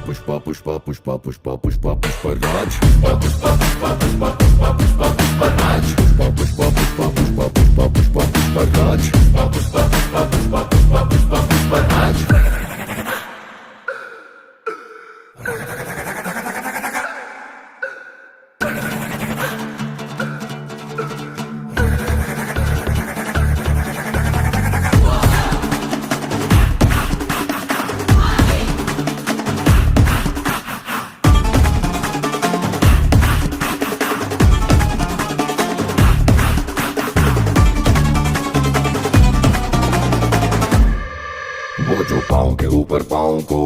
पुष्पा पुष्पा पुष्पा पुष्पा पुष्पा पुष्पराज पुष्पा पुष्पा पुष्पा पुष्पा पुष्पा पुष्पा पुष्पराज पुष्पा पुष्पा पुष्पा पुष्पा पुष्पा पुष्पा पुष्पराज पुष्पा पुष्पा पुष्पा पुष्पा पुष्पा पुष्पा पुष्पराज वो जो पाँव के ऊपर पाँव को